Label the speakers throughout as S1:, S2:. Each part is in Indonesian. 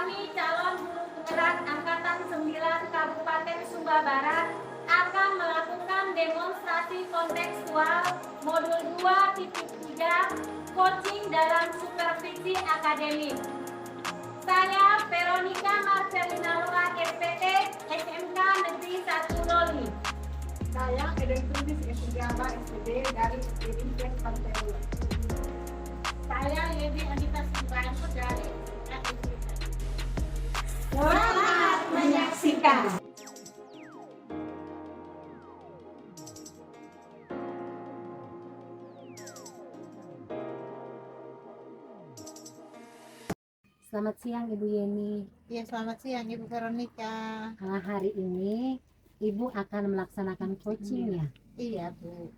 S1: Kami calon guru penggerak Angkatan 9 Kabupaten Sumba Barat akan melakukan demonstrasi kontekstual modul 2.3 coaching dalam supervisi akademik. Saya Veronica Marcelina Laura SPT SMK Negeri 1 Loli.
S2: Saya Eden Tulis S3 SPD dari Universitas Pantai Ulu.
S1: Saya Yedi Anita Subanto dari
S2: Selamat menyaksikan.
S3: Selamat siang Ibu Yeni.
S2: Ya, selamat siang Ibu Veronica.
S3: Hari ini Ibu akan melaksanakan coaching ya?
S2: Iya Bu.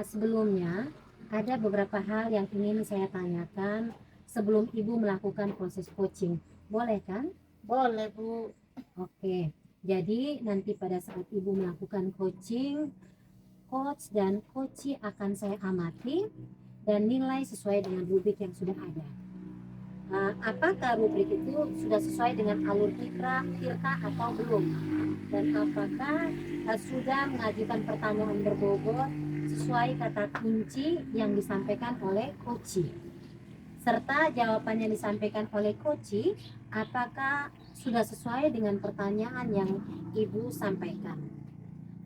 S3: Sebelumnya ada beberapa hal yang ingin saya tanyakan sebelum Ibu melakukan proses coaching. Boleh kan?
S2: Boleh Bu.
S3: Oke, jadi nanti pada saat Ibu melakukan coaching, coach dan coachee akan saya amati dan nilai sesuai dengan rubrik yang sudah ada. Apakah rubrik itu sudah sesuai dengan alur tirta atau belum, dan apakah sudah mengajukan pertanyaan berbobot sesuai kata kunci yang disampaikan oleh coachee, serta jawaban yang disampaikan oleh coachee apakah sudah sesuai dengan pertanyaan yang Ibu sampaikan.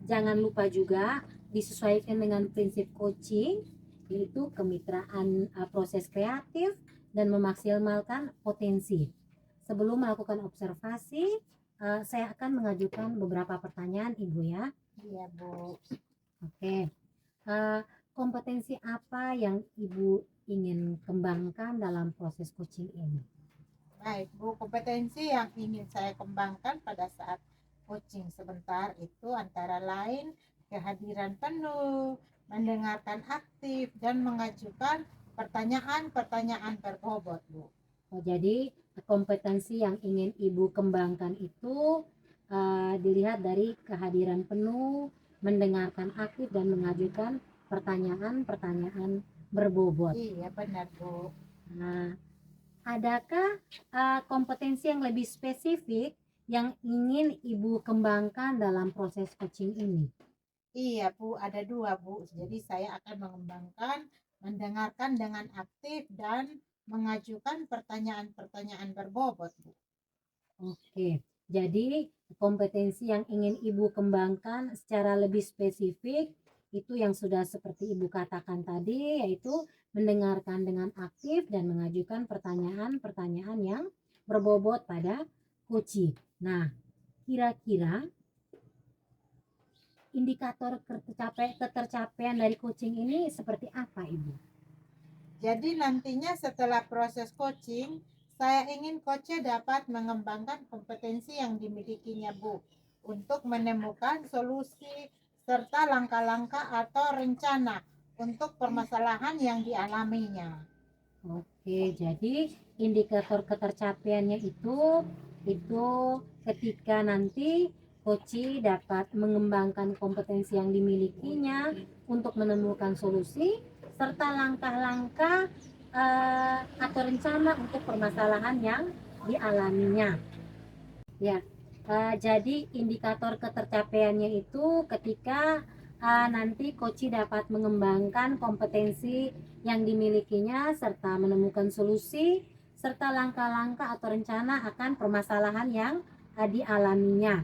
S3: Jangan lupa juga disesuaikan dengan prinsip coaching, yaitu kemitraan proses kreatif dan memaksimalkan potensi. Sebelum melakukan observasi, saya akan mengajukan beberapa pertanyaan Ibu ya.
S2: Iya Bu.
S3: Oke, kompetensi apa yang Ibu ingin kembangkan dalam proses coaching ini?
S2: Baik Bu, kompetensi yang ingin saya kembangkan pada saat coaching sebentar itu antara lain kehadiran penuh, mendengarkan aktif, dan mengajukan pertanyaan-pertanyaan berbobot Bu.
S3: Jadi kompetensi yang ingin Ibu kembangkan itu dilihat dari kehadiran penuh, mendengarkan aktif, dan mengajukan pertanyaan-pertanyaan berbobot.
S2: Iya benar Bu.
S3: Adakah kompetensi yang lebih spesifik yang ingin Ibu kembangkan dalam proses coaching ini?
S2: Iya Bu, ada dua Bu. Jadi saya akan mengembangkan mendengarkan dengan aktif dan mengajukan pertanyaan-pertanyaan berbobot Bu.
S3: Oke, jadi kompetensi yang ingin Ibu kembangkan secara lebih spesifik itu yang sudah seperti Ibu katakan tadi, yaitu mendengarkan dengan aktif dan mengajukan pertanyaan-pertanyaan yang berbobot pada coachee. Nah, kira-kira indikator ketercapaian dari coaching ini seperti apa Ibu?
S2: Jadi nantinya setelah proses coaching, saya ingin coachnya dapat mengembangkan kompetensi yang dimilikinya Bu untuk menemukan solusi serta langkah-langkah atau rencana untuk permasalahan yang dialaminya.
S3: Oke, jadi indikator ketercapaiannya itu ketika nanti coachee dapat mengembangkan kompetensi yang dimilikinya untuk menemukan solusi serta langkah-langkah atau rencana untuk permasalahan yang dialaminya. Ya, jadi indikator ketercapaiannya itu ketika nanti coachee dapat mengembangkan kompetensi yang dimilikinya serta menemukan solusi serta langkah-langkah atau rencana akan permasalahan yang dialaminya.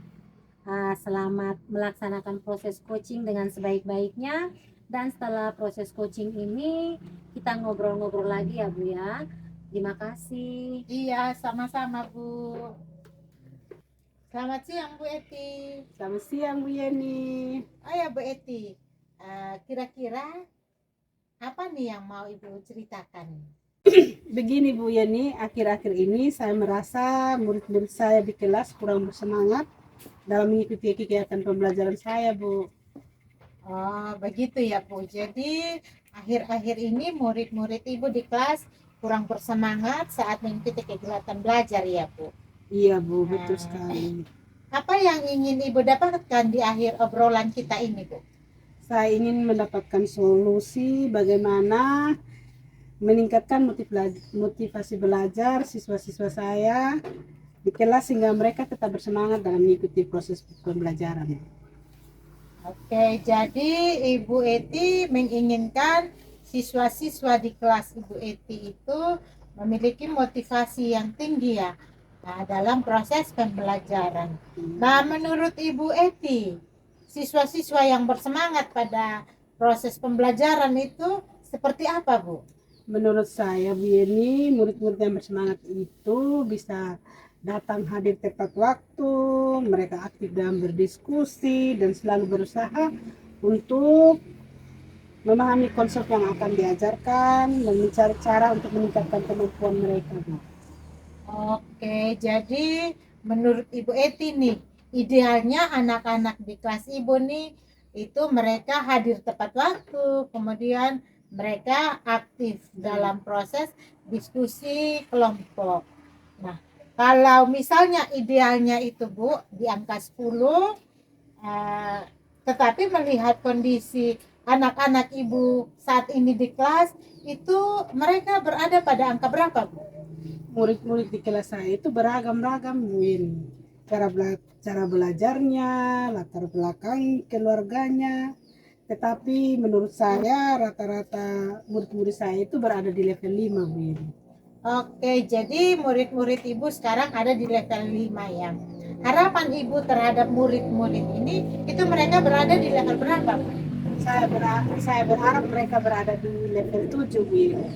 S3: Selamat melaksanakan proses coaching dengan sebaik-baiknya, dan setelah proses coaching ini kita ngobrol-ngobrol lagi ya Bu ya. Terima kasih.
S2: Iya, sama-sama Bu. Selamat siang Bu Eti.
S4: Selamat siang Bu Yeni.
S2: Oh ya Bu Eti, kira-kira apa nih yang mau Ibu ceritakan?
S4: Begini Bu Yeni, akhir-akhir ini saya merasa murid-murid saya di kelas kurang bersemangat dalam mengikuti kegiatan pembelajaran saya Bu.
S2: Oh begitu ya Bu. Jadi akhir-akhir ini murid-murid Ibu di kelas kurang bersemangat saat mengikuti kegiatan belajar ya Bu.
S4: Iya Bu, betul sekali.
S2: Apa yang ingin Ibu dapatkan di akhir obrolan kita ini Bu?
S4: Saya ingin mendapatkan solusi bagaimana meningkatkan motivasi belajar siswa-siswa saya di kelas sehingga mereka tetap bersemangat dalam mengikuti proses pembelajaran.
S2: Oke, jadi Ibu Eti menginginkan siswa-siswa di kelas Ibu Eti itu memiliki motivasi yang tinggi ya, dalam proses pembelajaran. Nah, menurut Ibu Eti, siswa-siswa yang bersemangat pada proses pembelajaran itu seperti apa, Bu?
S4: Menurut saya, Bu Yeni, murid-murid yang bersemangat itu bisa datang hadir tepat waktu, mereka aktif dalam berdiskusi dan selalu berusaha untuk memahami konsep yang akan diajarkan dan mencari cara untuk meningkatkan kemampuan mereka, Bu.
S2: Oke, jadi menurut Ibu Eti nih, idealnya anak-anak di kelas Ibu nih itu mereka hadir tepat waktu, kemudian mereka aktif dalam proses diskusi kelompok. Nah, kalau misalnya idealnya itu Bu di angka 10, tetapi melihat kondisi anak-anak Ibu saat ini di kelas, itu mereka berada pada angka berapa, Bu?
S4: Murid-murid di kelas saya itu beragam-ragam, Bu Yeni. Cara belajarnya, latar belakang keluarganya. Tetapi menurut saya rata-rata murid-murid saya itu berada di level 5, Bu Yeni.
S2: Oke, jadi murid-murid Ibu sekarang ada di level 5 ya. Harapan Ibu terhadap murid-murid ini, itu mereka berada di level berapa, Bu?
S4: Saya berharap mereka berada di level 7, Bu Yeni.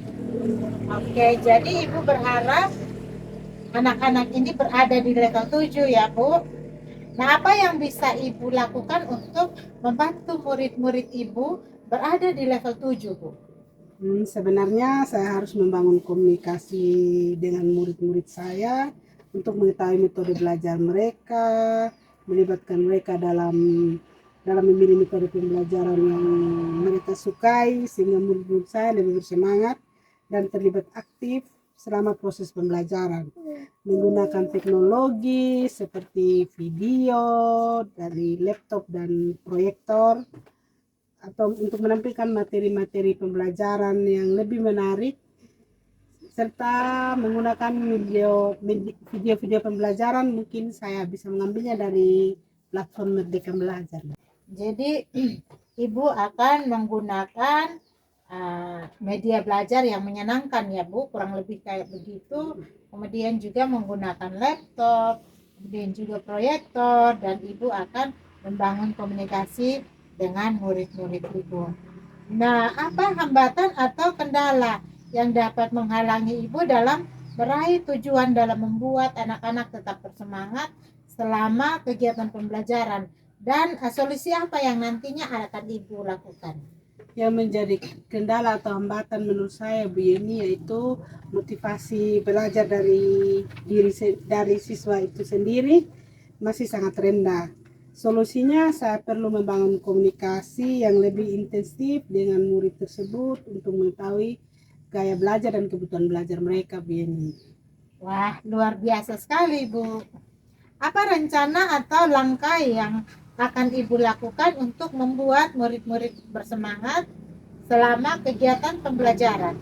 S2: Oke, jadi Ibu berharap anak-anak ini berada di level 7 ya, Bu. Nah, apa yang bisa Ibu lakukan untuk membantu murid-murid Ibu berada di level 7, Bu?
S4: Sebenarnya saya harus membangun komunikasi dengan murid-murid saya untuk mengetahui metode belajar mereka, melibatkan mereka dalam memilih metode pembelajaran yang mereka sukai sehingga murid-murid saya lebih bersemangat dan terlibat aktif selama proses pembelajaran. Menggunakan teknologi seperti video dari laptop dan proyektor atau untuk menampilkan materi-materi pembelajaran yang lebih menarik serta menggunakan video-video pembelajaran. Mungkin saya bisa mengambilnya dari platform Merdeka Belajar.
S2: Jadi Ibu akan menggunakan media belajar yang menyenangkan ya, Bu, kurang lebih kayak begitu. Kemudian juga menggunakan laptop, kemudian juga proyektor, dan Ibu akan membangun komunikasi dengan murid-murid Ibu. Nah, apa hambatan atau kendala yang dapat menghalangi Ibu dalam meraih tujuan dalam membuat anak-anak tetap bersemangat selama kegiatan pembelajaran? Dan solusi apa yang nantinya akan Ibu lakukan?
S4: Yang menjadi kendala atau hambatan menurut saya, Bu Yeni, yaitu motivasi belajar dari siswa itu sendiri masih sangat rendah. Solusinya saya perlu membangun komunikasi yang lebih intensif dengan murid tersebut untuk mengetahui gaya belajar dan kebutuhan belajar mereka, Bu Yeni.
S2: Wah, luar biasa sekali, Bu. Apa rencana atau langkah yang akan Ibu lakukan untuk membuat murid-murid bersemangat selama kegiatan pembelajaran?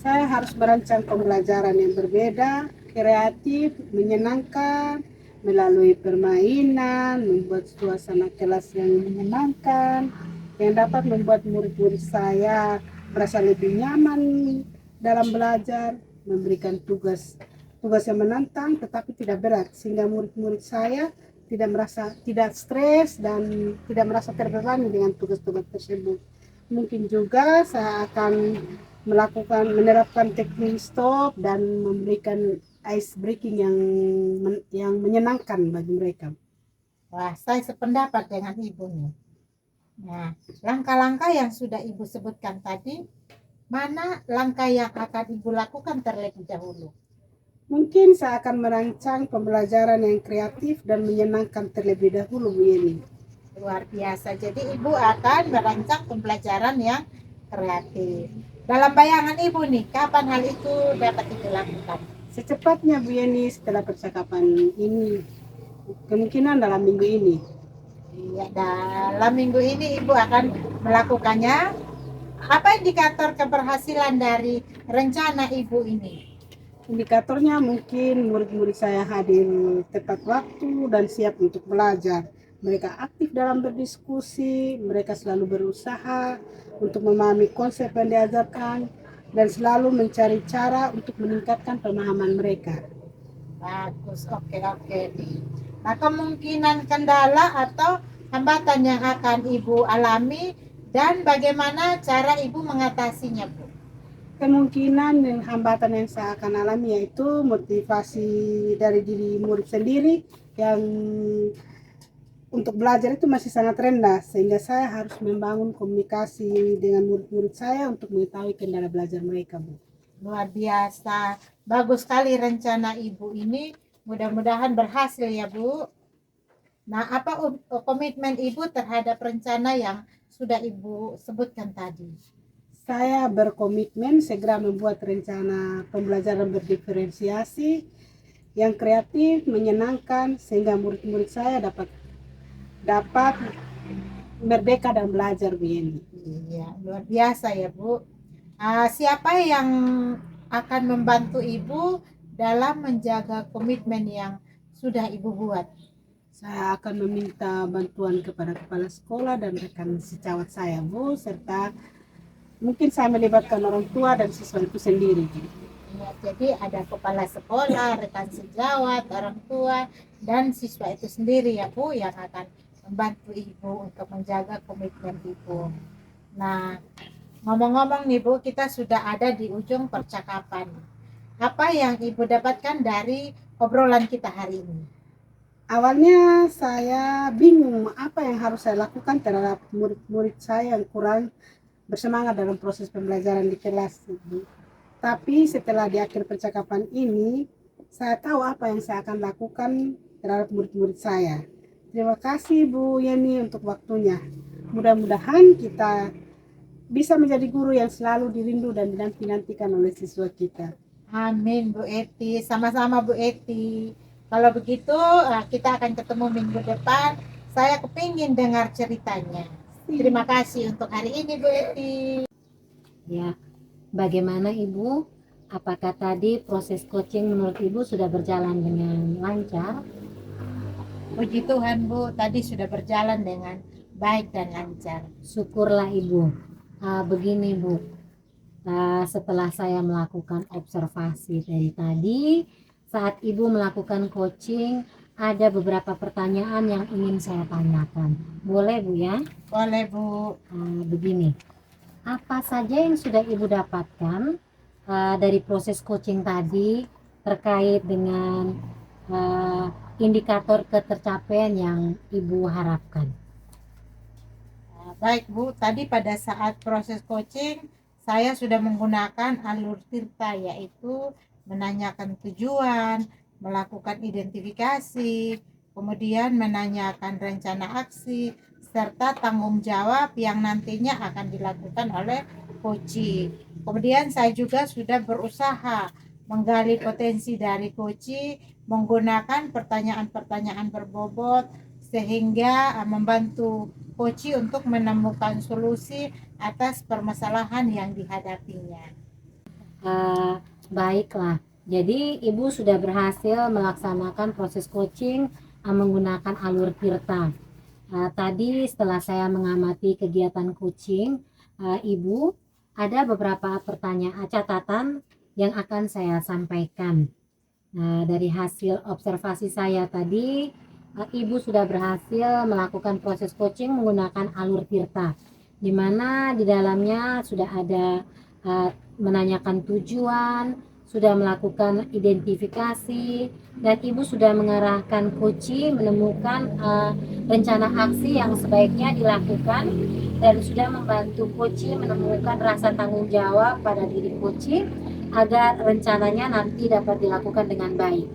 S4: Saya harus merancang pembelajaran yang berbeda, kreatif, menyenangkan, melalui permainan, membuat suasana kelas yang menyenangkan, yang dapat membuat murid-murid saya merasa lebih nyaman dalam belajar, memberikan tugas yang menantang tetapi tidak berat, sehingga murid-murid saya tidak stres dan tidak merasa terbebani dengan tugas-tugas tersebut. Mungkin juga saya akan menerapkan teknik stop dan memberikan ice breaking yang menyenangkan bagi mereka.
S2: Wah, saya sependapat dengan Ibu nih. Nah, langkah-langkah yang sudah Ibu sebutkan tadi, mana langkah yang akan Ibu lakukan terlebih dahulu?
S4: Mungkin saya akan merancang pembelajaran yang kreatif dan menyenangkan terlebih dahulu, Bu Yeni.
S2: Luar biasa. Jadi Ibu akan merancang pembelajaran yang kreatif. Dalam bayangan Ibu nih, kapan hal itu dapat dilakukan?
S4: Secepatnya, Bu Yeni, setelah percakapan ini. Kemungkinan dalam minggu ini.
S2: Iya, dalam minggu ini Ibu akan melakukannya. Apa indikator keberhasilan dari rencana Ibu ini?
S4: Indikatornya mungkin murid-murid saya hadir tepat waktu dan siap untuk belajar. Mereka aktif dalam berdiskusi, mereka selalu berusaha untuk memahami konsep yang diajarkan dan selalu mencari cara untuk meningkatkan pemahaman mereka.
S2: Bagus, oke. Nah, kemungkinan kendala atau hambatan yang akan Ibu alami dan bagaimana cara Ibu mengatasinya, Bu?
S4: Kemungkinan dan hambatan yang saya akan alami yaitu motivasi dari diri murid sendiri yang untuk belajar itu masih sangat rendah, sehingga saya harus membangun komunikasi dengan murid-murid saya untuk mengetahui kendala belajar mereka, Bu.
S2: Luar biasa. Bagus sekali rencana Ibu ini. Mudah-mudahan berhasil ya, Bu. Nah, apa komitmen Ibu terhadap rencana yang sudah Ibu sebutkan tadi?
S4: Saya berkomitmen segera membuat rencana pembelajaran berdiferensiasi yang kreatif, menyenangkan, sehingga murid-murid saya dapat merdeka dan belajar, Bu Yeni.
S2: Iya, luar biasa ya, Bu. Siapa yang akan membantu Ibu dalam menjaga komitmen yang sudah Ibu buat?
S4: Saya akan meminta bantuan kepada kepala sekolah dan rekan sejawat saya, Bu, serta mungkin saya melibatkan orang tua dan siswa itu sendiri.
S2: Ya, jadi ada kepala sekolah, rekan sejawat, orang tua, dan siswa itu sendiri ya, Bu, yang akan membantu Ibu untuk menjaga komitmen Ibu. Nah, ngomong-ngomong nih, Bu, kita sudah ada di ujung percakapan. Apa yang Ibu dapatkan dari obrolan kita hari ini?
S4: Awalnya saya bingung apa yang harus saya lakukan terhadap murid-murid saya yang kurang bersemangat dalam proses pembelajaran di kelas. Tapi setelah di akhir percakapan ini, saya tahu apa yang saya akan lakukan terhadap murid-murid saya. Terima kasih Bu Yeni untuk waktunya. Mudah-mudahan kita bisa menjadi guru yang selalu dirindu dan dinantikan oleh siswa kita.
S2: Amin, Bu Eti. Sama-sama, Bu Eti. Kalau begitu, kita akan ketemu minggu depan. Saya kepingin dengar ceritanya. Terima kasih untuk hari ini, Bu Eti.
S3: Ya, bagaimana Ibu? Apakah tadi proses coaching menurut Ibu sudah berjalan dengan lancar?
S2: Puji Tuhan, Bu, tadi sudah berjalan dengan baik dan lancar.
S3: Syukurlah Ibu. Begini Bu, setelah saya melakukan observasi dari tadi, saat Ibu melakukan coaching, ada beberapa pertanyaan yang ingin saya tanyakan. Boleh Bu ya?
S2: Boleh, Bu.
S3: Begini, apa saja yang sudah Ibu dapatkan dari proses coaching tadi terkait dengan indikator ketercapaian yang Ibu harapkan?
S2: Baik, Bu, tadi pada saat proses coaching, saya sudah menggunakan alur tirta, yaitu menanyakan tujuan, melakukan identifikasi, kemudian menanyakan rencana aksi, serta tanggung jawab yang nantinya akan dilakukan oleh coaching. Kemudian saya juga sudah berusaha menggali potensi dari coaching menggunakan pertanyaan-pertanyaan berbobot sehingga membantu coaching untuk menemukan solusi atas permasalahan yang dihadapinya.
S3: Baiklah, jadi Ibu sudah berhasil melaksanakan proses coaching menggunakan alur tirta. Tadi setelah saya mengamati kegiatan coaching Ibu, ada beberapa pertanyaan catatan yang akan saya sampaikan. Dari hasil observasi saya tadi, Ibu sudah berhasil melakukan proses coaching menggunakan alur tirta, di mana di dalamnya sudah ada menanyakan tujuan, sudah melakukan identifikasi, dan Ibu sudah mengarahkan coaching menemukan rencana aksi yang sebaiknya dilakukan, dan sudah membantu coaching menemukan rasa tanggung jawab pada diri coaching agar rencananya nanti dapat dilakukan dengan baik.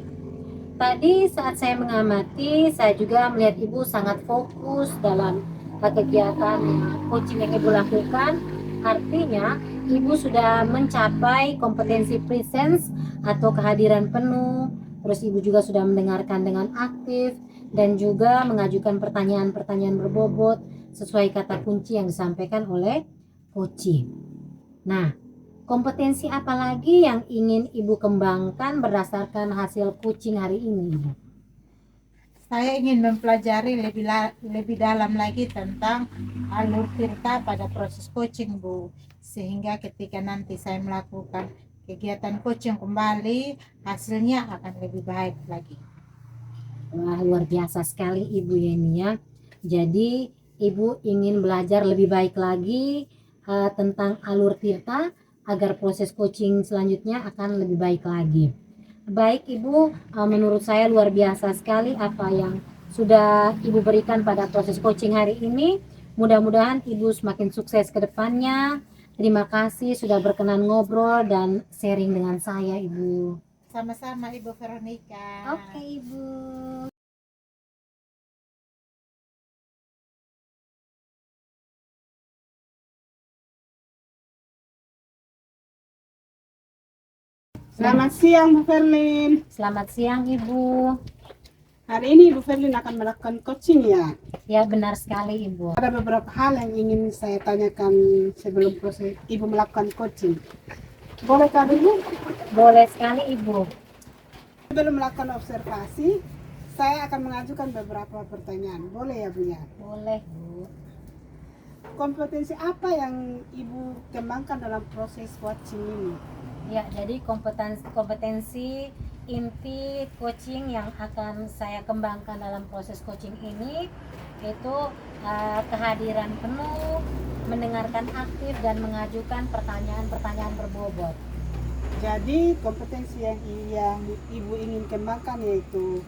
S3: Tadi saat saya mengamati, saya juga melihat Ibu sangat fokus dalam kegiatan coaching yang Ibu lakukan. Artinya Ibu sudah mencapai kompetensi presence atau kehadiran penuh. Terus Ibu juga sudah mendengarkan dengan aktif dan juga mengajukan pertanyaan-pertanyaan berbobot sesuai kata kunci yang disampaikan oleh coaching. Nah, kompetensi apa lagi yang ingin Ibu kembangkan berdasarkan hasil coaching hari ini, Ibu?
S2: Saya ingin mempelajari lebih dalam lagi tentang alur tirta pada proses coaching, Bu. Sehingga ketika nanti saya melakukan kegiatan coaching kembali, hasilnya akan lebih baik lagi.
S3: Wah, luar biasa sekali Ibu Yeni ya. Jadi Ibu ingin belajar lebih baik lagi tentang alur tirta agar proses coaching selanjutnya akan lebih baik lagi. Baik Ibu, menurut saya luar biasa sekali apa yang sudah Ibu berikan pada proses coaching hari ini. Mudah-mudahan Ibu semakin sukses ke depannya. Terima kasih sudah berkenan ngobrol dan sharing dengan saya, Ibu.
S2: Sama-sama Ibu Veronica.
S3: Oke, Ibu.
S4: Selamat siang Bu Ferlin.
S3: Selamat siang, Ibu.
S4: Hari ini Bu Ferlin akan melakukan coaching ya.
S3: Ya, benar sekali, Ibu.
S4: Ada beberapa hal yang ingin saya tanyakan sebelum proses Ibu melakukan coaching. Bolehkah Ibu?
S3: Boleh sekali, Ibu.
S4: Sebelum melakukan observasi, saya akan mengajukan beberapa pertanyaan. Boleh ya Bu ya?
S3: Boleh, Bu.
S4: Kompetensi apa yang Ibu kembangkan dalam proses coaching ini?
S3: Ya, jadi kompetensi inti coaching yang akan saya kembangkan dalam proses coaching ini itu kehadiran penuh, mendengarkan aktif dan mengajukan pertanyaan-pertanyaan berbobot.
S4: Jadi kompetensi yang Ibu ingin kembangkan yaitu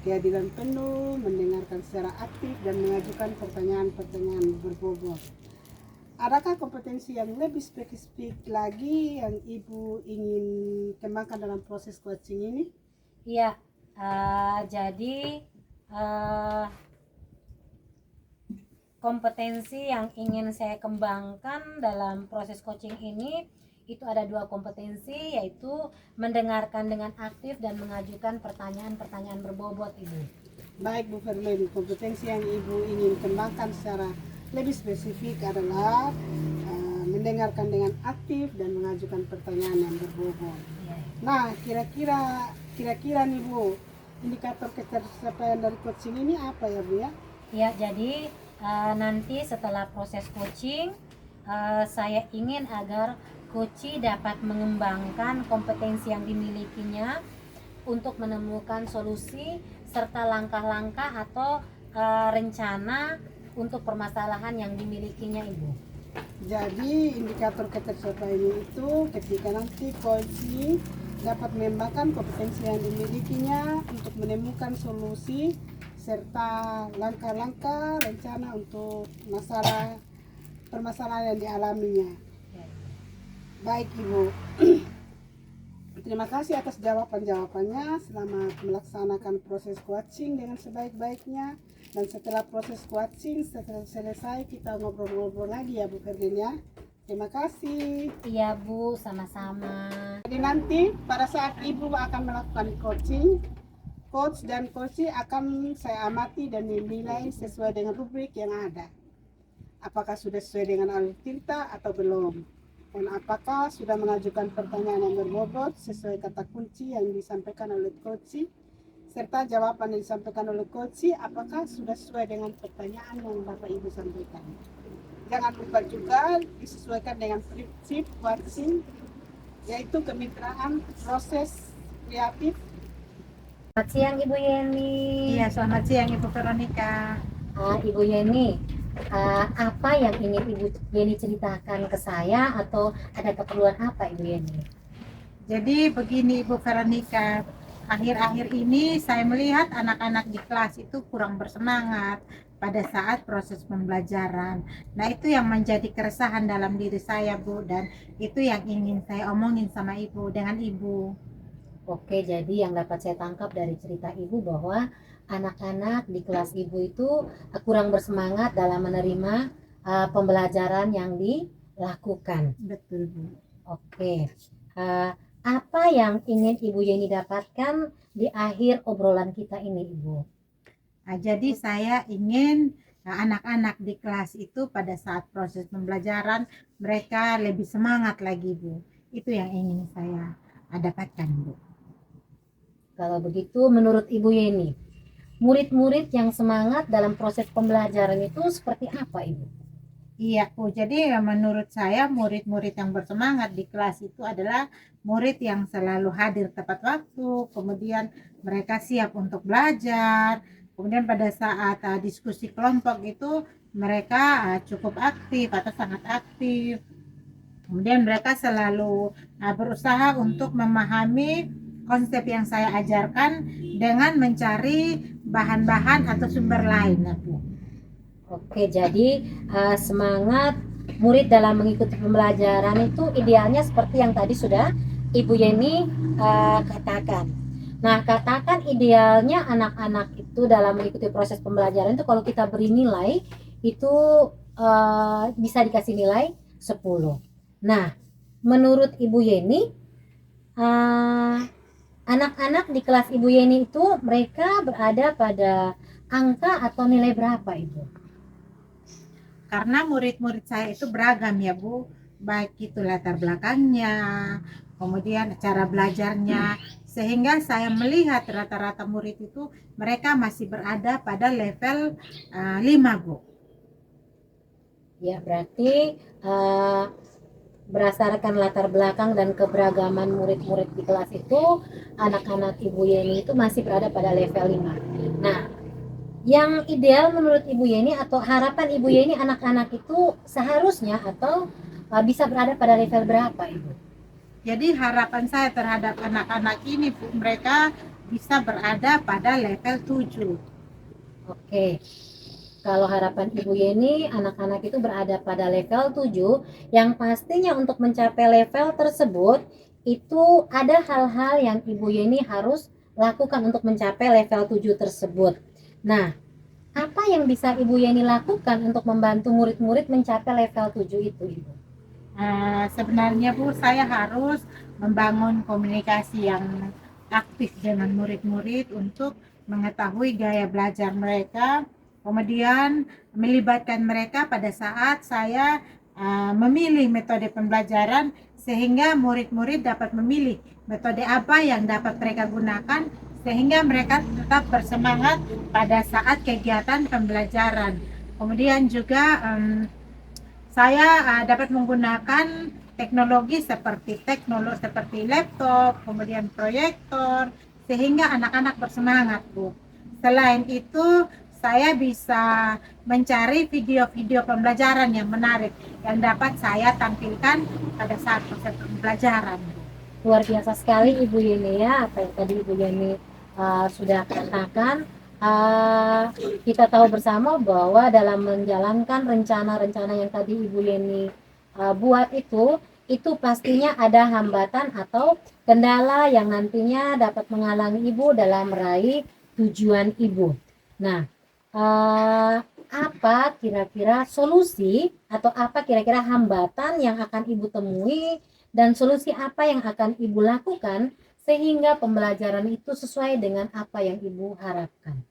S4: kehadiran penuh, mendengarkan secara aktif dan mengajukan pertanyaan-pertanyaan berbobot. Adakah kompetensi yang lebih spesifik lagi yang Ibu ingin kembangkan dalam proses coaching ini?
S3: Iya, jadi kompetensi yang ingin saya kembangkan dalam proses coaching ini itu ada 2 kompetensi, yaitu mendengarkan dengan aktif dan mengajukan pertanyaan-pertanyaan berbobot, Ibu.
S4: Baik Bu Ferlin, kompetensi yang Ibu ingin kembangkan secara lebih spesifik adalah mendengarkan dengan aktif dan mengajukan pertanyaan yang berbobot. Nah, kira-kira nih Bu, indikator kecerdasan dari coaching ini apa ya Bu ya?
S3: Ya, jadi nanti setelah proses coaching saya ingin agar coach dapat mengembangkan kompetensi yang dimilikinya untuk menemukan solusi serta langkah-langkah atau rencana untuk permasalahan yang dimilikinya, Ibu.
S4: Jadi indikator kecerdasan ini itu ketika nanti coach dapat mengembangkan kompetensi yang dimilikinya untuk menemukan solusi serta langkah-langkah rencana untuk permasalahan yang dialaminya. Baik Ibu, terima kasih atas jawabannya. Selamat melaksanakan proses coaching dengan sebaik-baiknya. Dan setelah proses coaching selesai, kita ngobrol-ngobrol lagi ya Bu Ferlin ya. Terima kasih.
S3: Iya Bu, sama-sama.
S4: Jadi nanti pada saat Ibu akan melakukan coaching, coach dan coach akan saya amati dan dinilai sesuai dengan rubrik yang ada. Apakah sudah sesuai dengan alur tirta atau belum? Dan apakah sudah mengajukan pertanyaan yang berbobot sesuai kata kunci yang disampaikan oleh coach, serta jawaban yang disampaikan oleh coach apakah sudah sesuai dengan pertanyaan yang Bapak Ibu sampaikan. Jangan lupa juga disesuaikan dengan prinsip coaching, yaitu kemitraan proses kreatif.
S3: Selamat siang Ibu Yeni.
S2: Iya, selamat siang Ibu Veronica.
S3: Ibu Yeni, apa yang ingin Ibu Yeni ceritakan ke saya atau ada keperluan apa Ibu Yeni?
S2: Jadi begini Ibu Veronica, akhir-akhir ini saya melihat anak-anak di kelas itu kurang bersemangat pada saat proses pembelajaran. Nah, itu yang menjadi keresahan dalam diri saya, Bu, dan itu yang ingin saya omongin sama Ibu dengan Ibu.
S3: Oke, jadi yang dapat saya tangkap dari cerita Ibu bahwa anak-anak di kelas Ibu itu kurang bersemangat dalam menerima pembelajaran yang dilakukan.
S2: Betul, Bu.
S3: Oke, apa yang ingin Ibu Yeni dapatkan di akhir obrolan kita ini, Ibu?
S2: Jadi saya ingin anak-anak di kelas itu pada saat proses pembelajaran mereka lebih semangat lagi, Bu. Itu yang ingin saya dapatkan, Bu.
S3: Kalau begitu menurut Ibu Yeni, murid-murid yang semangat dalam proses pembelajaran itu seperti apa, Ibu?
S2: Iya, Bu. Jadi menurut saya murid-murid yang bersemangat di kelas itu adalah murid yang selalu hadir tepat waktu, kemudian mereka siap untuk belajar, kemudian pada saat diskusi kelompok itu mereka cukup aktif atau sangat aktif. Kemudian mereka selalu berusaha untuk memahami konsep yang saya ajarkan dengan mencari bahan-bahan atau sumber lain, Bu.
S3: Oke, jadi semangat murid dalam mengikuti pembelajaran itu idealnya seperti yang tadi sudah Ibu Yeni katakan. Nah, katakan idealnya anak-anak itu dalam mengikuti proses pembelajaran itu kalau kita beri nilai itu bisa dikasih nilai 10. Nah, menurut Ibu Yeni, anak-anak di kelas Ibu Yeni itu mereka berada pada angka atau nilai berapa, Ibu?
S2: Karena murid-murid saya itu beragam ya, Bu, baik itu latar belakangnya, kemudian cara belajarnya, sehingga saya melihat rata-rata murid itu mereka masih berada pada level 5, Bu.
S3: Ya, berarti berdasarkan latar belakang dan keberagaman murid-murid di kelas itu, anak-anak Ibu Yeni itu masih berada pada level 5. Nah, yang ideal menurut Ibu Yeni atau harapan Ibu Yeni anak-anak itu seharusnya atau bisa berada pada level berapa, Ibu?
S2: Jadi harapan saya terhadap anak-anak ini, Bu, mereka bisa berada pada level 7.
S3: Oke. Kalau harapan Ibu Yeni anak-anak itu berada pada level 7, yang pastinya untuk mencapai level tersebut itu ada hal-hal yang Ibu Yeni harus lakukan untuk mencapai level 7 tersebut. Nah, apa yang bisa Ibu Yeni lakukan untuk membantu murid-murid mencapai level 7 itu, Ibu?
S2: Sebenarnya, Bu, saya harus membangun komunikasi yang aktif dengan murid-murid untuk mengetahui gaya belajar mereka, kemudian melibatkan mereka pada saat saya memilih metode pembelajaran sehingga murid-murid dapat memilih metode apa yang dapat mereka gunakan sehingga mereka tetap bersemangat pada saat kegiatan pembelajaran. Kemudian juga saya dapat menggunakan teknologi seperti laptop, kemudian proyektor, sehingga anak-anak bersemangat, Bu. Selain itu, saya bisa mencari video-video pembelajaran yang menarik yang dapat saya tampilkan pada saat proses pembelajaran.
S3: Luar biasa sekali Ibu Yeni ya, apa yang tadi Ibu Yeni sudah katakan. Kita tahu bersama bahwa dalam menjalankan rencana-rencana yang tadi Ibu Yeni buat itu pastinya ada hambatan atau kendala yang nantinya dapat menghalangi Ibu dalam meraih tujuan Ibu. Nah, apa kira-kira solusi atau apa kira-kira hambatan yang akan Ibu temui dan solusi apa yang akan Ibu lakukan sehingga pembelajaran itu sesuai dengan apa yang Ibu harapkan?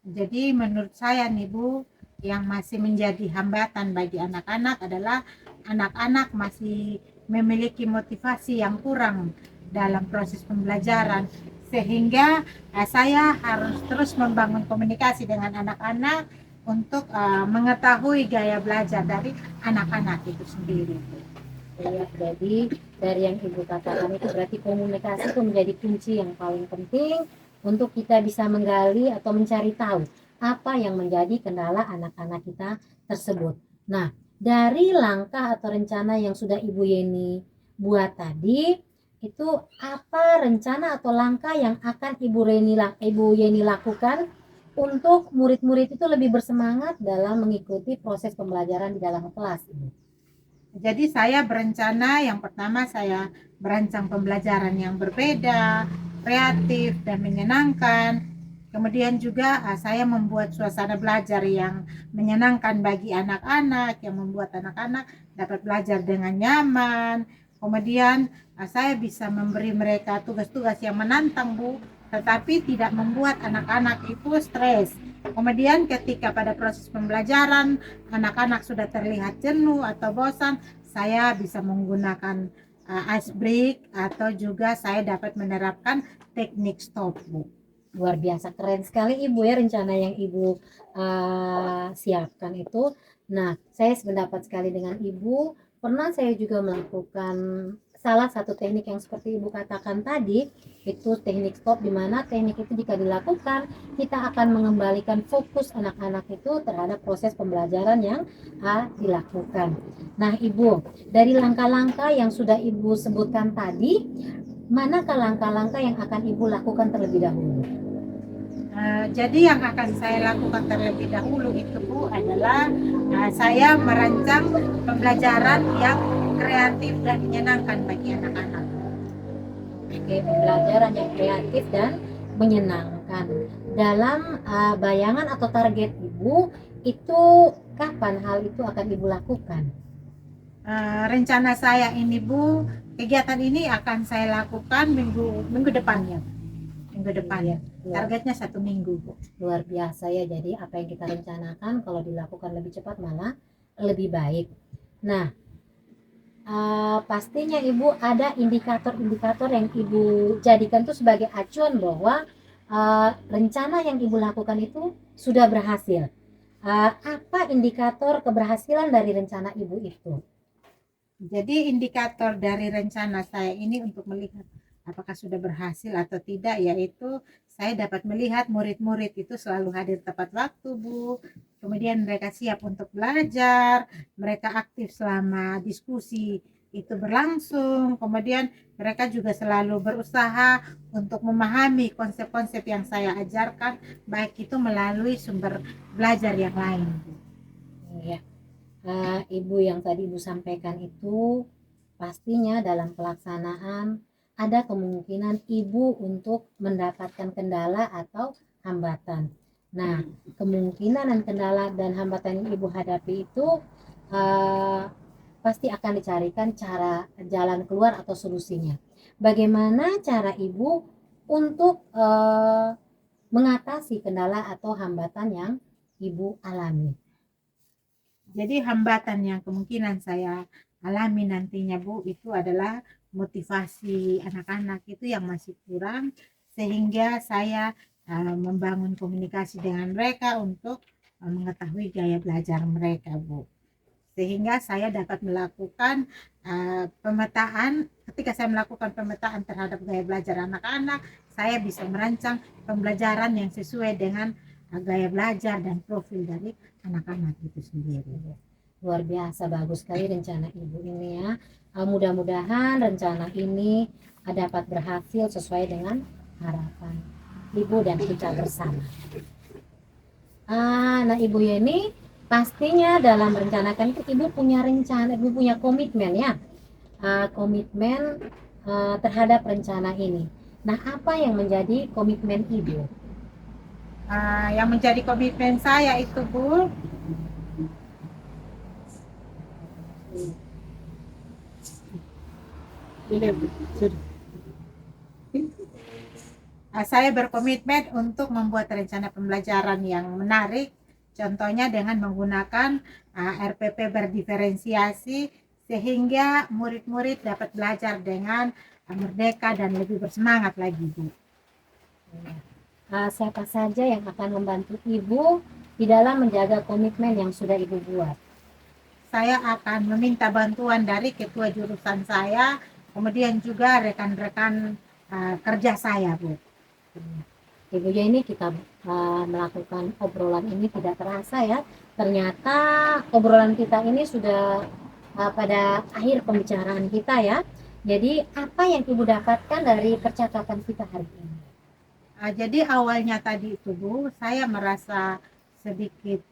S2: Jadi menurut saya nih, Bu, yang masih menjadi hambatan bagi anak-anak adalah anak-anak masih memiliki motivasi yang kurang dalam proses pembelajaran, sehingga saya harus terus membangun komunikasi dengan anak-anak untuk mengetahui gaya belajar dari anak-anak itu sendiri.
S3: Ya, jadi dari yang Ibu katakan itu berarti komunikasi itu menjadi kunci yang paling penting untuk kita bisa menggali atau mencari tahu apa yang menjadi kendala anak-anak kita tersebut. Nah, dari langkah atau rencana yang sudah Ibu Yeni buat tadi, itu apa rencana atau langkah yang akan Ibu Yeni lakukan untuk murid-murid itu lebih bersemangat dalam mengikuti proses pembelajaran di dalam kelas ini?
S2: Jadi saya berencana, yang pertama saya merancang pembelajaran yang berbeda, kreatif dan menyenangkan. Kemudian juga saya membuat suasana belajar yang menyenangkan bagi anak-anak, yang membuat anak-anak dapat belajar dengan nyaman. Kemudian saya bisa memberi mereka tugas-tugas yang menantang, Bu, tetapi tidak membuat anak-anak itu stres. Kemudian ketika pada proses pembelajaran anak-anak sudah terlihat jenuh atau bosan, saya bisa menggunakan ice break, atau juga saya dapat menerapkan teknik stop, Bu.
S3: Luar biasa, keren sekali Ibu ya rencana yang Ibu siapkan itu. Nah, saya sependapat sekali dengan Ibu. Pernah saya juga melakukan salah satu teknik yang seperti Ibu katakan tadi, itu teknik stop, di mana teknik itu jika dilakukan, kita akan mengembalikan fokus anak-anak itu terhadap proses pembelajaran yang dilakukan. Nah, Ibu, dari langkah-langkah yang sudah Ibu sebutkan tadi, manakah langkah-langkah yang akan Ibu lakukan terlebih dahulu?
S2: Jadi yang akan saya lakukan terlebih dahulu itu, Bu, adalah saya merancang pembelajaran yang kreatif dan menyenangkan bagi anak-anak.
S3: Oke, pembelajaran yang kreatif dan menyenangkan. Dalam bayangan atau target Ibu, itu kapan hal itu akan Ibu lakukan?
S2: Rencana saya ini, Bu, kegiatan ini akan saya lakukan minggu depannya. Minggu depannya. Targetnya 1 minggu, Bu.
S3: Luar biasa ya, jadi apa yang kita rencanakan kalau dilakukan lebih cepat malah lebih baik. Nah, pastinya Ibu ada indikator-indikator yang Ibu jadikan itu sebagai acuan bahwa rencana yang Ibu lakukan itu sudah berhasil. Apa indikator keberhasilan dari rencana Ibu itu?
S2: Jadi indikator dari rencana saya ini untuk melihat apakah sudah berhasil atau tidak, yaitu saya dapat melihat murid-murid itu selalu hadir tepat waktu, Bu. Kemudian mereka siap untuk belajar, mereka aktif selama diskusi itu berlangsung. Kemudian mereka juga selalu berusaha untuk memahami konsep-konsep yang saya ajarkan, baik itu melalui sumber belajar yang lain, Bu.
S3: Ya. Ibu yang tadi Ibu sampaikan itu pastinya dalam pelaksanaan ada kemungkinan Ibu untuk mendapatkan kendala atau hambatan. Nah, kemungkinan dan kendala dan hambatan yang Ibu hadapi itu pasti akan dicarikan cara jalan keluar atau solusinya. Bagaimana cara Ibu untuk mengatasi kendala atau hambatan yang Ibu alami?
S2: Jadi hambatan yang kemungkinan saya alami nantinya, Bu, itu adalah motivasi anak-anak itu yang masih kurang, sehingga saya membangun komunikasi dengan mereka untuk mengetahui gaya belajar mereka, Bu. Sehingga saya dapat melakukan pemetaan. Ketika saya melakukan pemetaan terhadap gaya belajar anak-anak, saya bisa merancang pembelajaran yang sesuai dengan gaya belajar dan profil dari anak-anak itu sendiri.
S3: Luar biasa, bagus sekali rencana Ibu ini ya. Mudah-mudahan rencana ini dapat berhasil sesuai dengan harapan Ibu dan kita bersama. Nah Ibu Yeni, pastinya dalam merencanakan itu Ibu punya rencana, Ibu punya komitmen ya, komitmen terhadap rencana ini. Nah, apa yang menjadi komitmen Ibu?
S2: Yang menjadi komitmen saya itu, Bu, saya berkomitmen untuk membuat rencana pembelajaran yang menarik, contohnya dengan menggunakan RPP berdiferensiasi, sehingga murid-murid dapat belajar dengan merdeka dan lebih bersemangat lagi, Bu.
S3: Siapa saja yang akan membantu Ibu di dalam menjaga komitmen yang sudah Ibu buat?
S2: Saya akan meminta bantuan dari ketua jurusan saya, kemudian juga rekan-rekan kerja saya, Bu.
S3: Ibu ya, ini kita melakukan obrolan ini tidak terasa ya. Ternyata obrolan kita ini sudah pada akhir pembicaraan kita ya. Jadi apa yang Ibu dapatkan dari percakapan kita hari ini?
S2: Jadi awalnya tadi itu, Bu, saya merasa sedikit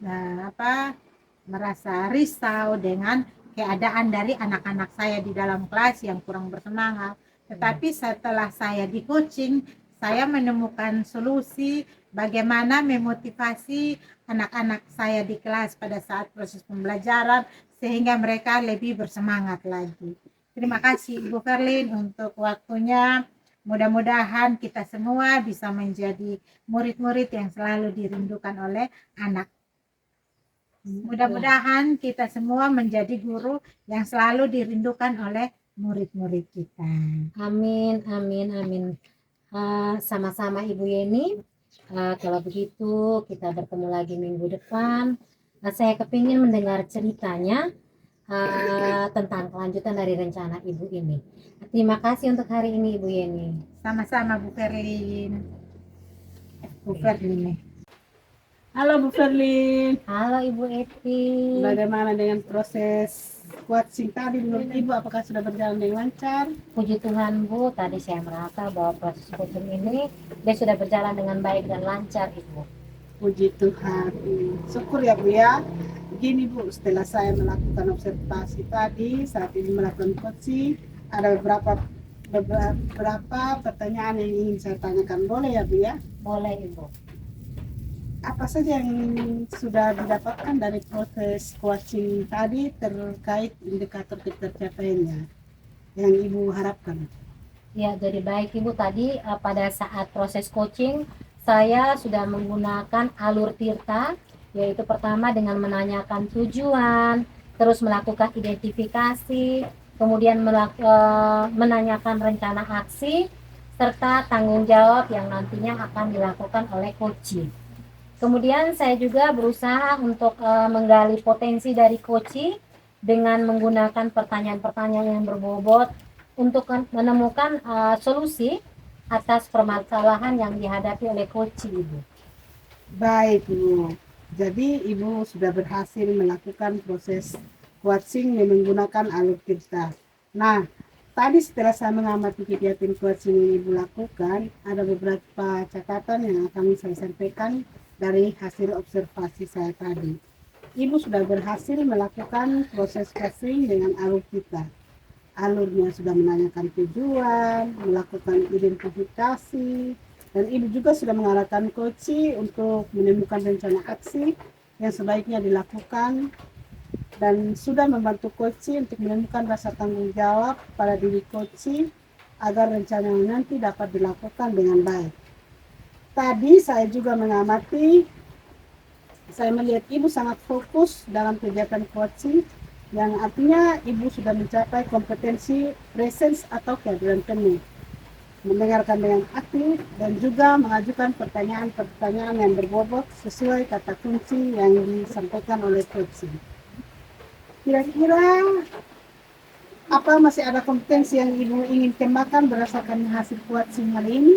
S2: merasa risau dengan keadaan dari anak-anak saya di dalam kelas yang kurang bersemangat. Tetapi setelah saya di coaching, saya menemukan solusi bagaimana memotivasi anak-anak saya di kelas pada saat proses pembelajaran sehingga mereka lebih bersemangat lagi. Terima kasih Ibu Verlin untuk waktunya. Mudah-mudahan kita semua bisa menjadi murid-murid yang selalu dirindukan oleh anak. Mudah-mudahan kita semua menjadi guru yang selalu dirindukan oleh murid-murid kita.
S3: Amin, amin, amin. Sama-sama Ibu Yeni. Kalau begitu kita bertemu lagi minggu depan. Saya kepingin mendengar ceritanya tentang kelanjutan dari rencana Ibu ini. Terima kasih untuk hari ini Ibu Yeni.
S2: Sama-sama Bu Ferlin. Bu Ferlin.
S4: Halo Bu Ferlin,
S3: Halo Ibu Eti.
S4: bagaimana dengan proses coaching tadi menurut Ibu? Apakah sudah berjalan dengan lancar?
S3: Puji Tuhan Bu, tadi saya merasa bahwa proses coaching ini dia sudah berjalan dengan baik dan lancar Ibu.
S4: Puji Tuhan, syukur ya Bu ya. Begini Bu, setelah saya melakukan observasi tadi, saat ini melakukan coaching, ada beberapa pertanyaan yang ingin saya tanyakan, boleh ya Bu ya?
S3: Boleh Ibu.
S4: Apa saja yang sudah didapatkan dari proses coaching tadi terkait indikator tercapainya yang Ibu harapkan?
S3: Ya, jadi baik Ibu, tadi pada saat proses coaching saya sudah menggunakan alur Tirta, yaitu pertama dengan menanyakan tujuan, terus melakukan identifikasi, kemudian menanyakan rencana aksi, serta tanggung jawab yang nantinya akan dilakukan oleh coaching. Kemudian saya juga berusaha untuk menggali potensi dari coaching dengan menggunakan pertanyaan-pertanyaan yang berbobot untuk menemukan solusi atas permasalahan yang dihadapi oleh coaching Ibu.
S4: Baik Bu, jadi Ibu sudah berhasil melakukan proses coaching menggunakan alur Tirta. Nah, tadi setelah saya mengamati kegiatan coaching yang Ibu lakukan, ada beberapa catatan yang akan saya sampaikan dari hasil observasi saya tadi. Ibu sudah berhasil melakukan proses coaching dengan alur Tirta. Alurnya sudah menanyakan tujuan, melakukan identifikasi, dan Ibu juga sudah mengarahkan coaching untuk menemukan rencana aksi yang sebaiknya dilakukan, dan sudah membantu coaching untuk menemukan rasa tanggung jawab pada diri coaching agar rencana nanti dapat dilakukan dengan baik. Tadi saya juga mengamati, saya melihat Ibu sangat fokus dalam kegiatan coaching, yang artinya Ibu sudah mencapai kompetensi presence atau kehadiran penuh, mendengarkan dengan aktif, dan juga mengajukan pertanyaan-pertanyaan yang berbobot sesuai kata kunci yang disampaikan oleh coaching. Kira-kira apa masih ada kompetensi yang Ibu ingin kembangkan berdasarkan hasil coaching hari ini?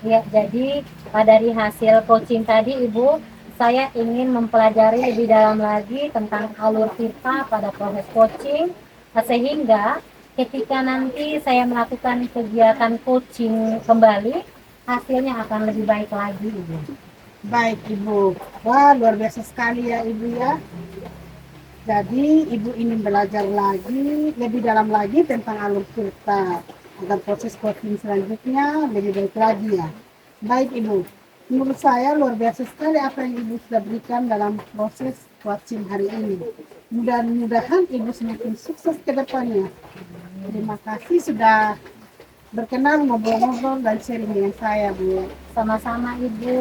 S3: Ya, jadi dari hasil coaching tadi Ibu, saya ingin mempelajari lebih dalam lagi tentang alur Tirta pada proses coaching, sehingga ketika nanti saya melakukan kegiatan coaching kembali, hasilnya akan lebih baik lagi Ibu.
S4: Baik Ibu, wah luar biasa sekali ya Ibu ya. Jadi Ibu ingin belajar lagi, lebih dalam lagi tentang alur Tirta, agar proses coaching selanjutnya lebih baik lagi ya. Baik Ibu, menurut saya luar biasa sekali apa yang Ibu sudah berikan dalam proses coaching hari ini. Mudah-mudahan Ibu semakin sukses ke depannya. Terima kasih sudah berkenan ngobrol-ngobrol dan sharing dengan saya Bu.
S3: Sama-sama Ibu.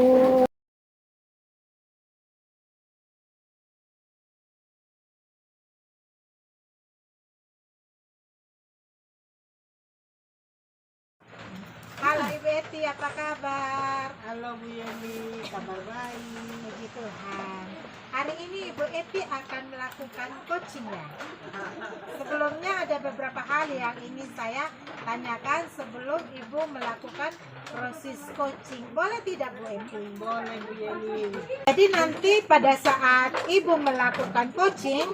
S2: Halo Ibu Eti, apa kabar?
S4: Halo Bu Yeni, kabar baik.
S2: Puji Tuhan. Hari ini Ibu Eti akan melakukan coaching ya. Sebelumnya ada beberapa hal yang ingin saya tanyakan sebelum Ibu melakukan proses coaching. Boleh tidak Bu Eti?
S4: Boleh Bu Yeni.
S2: Jadi nanti pada saat Ibu melakukan coaching,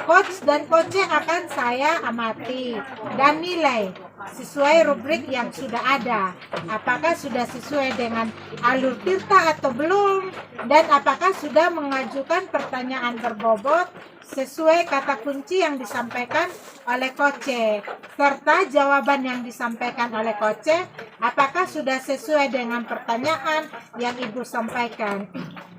S2: coach dan coachnya akan saya amati dan nilai sesuai rubrik yang sudah ada. Apakah sudah sesuai dengan alur Tirta atau belum, dan apakah sudah mengajukan pertanyaan berbobot sesuai kata kunci yang disampaikan oleh coach, serta jawaban yang disampaikan oleh coach apakah sudah sesuai dengan pertanyaan yang Ibu sampaikan.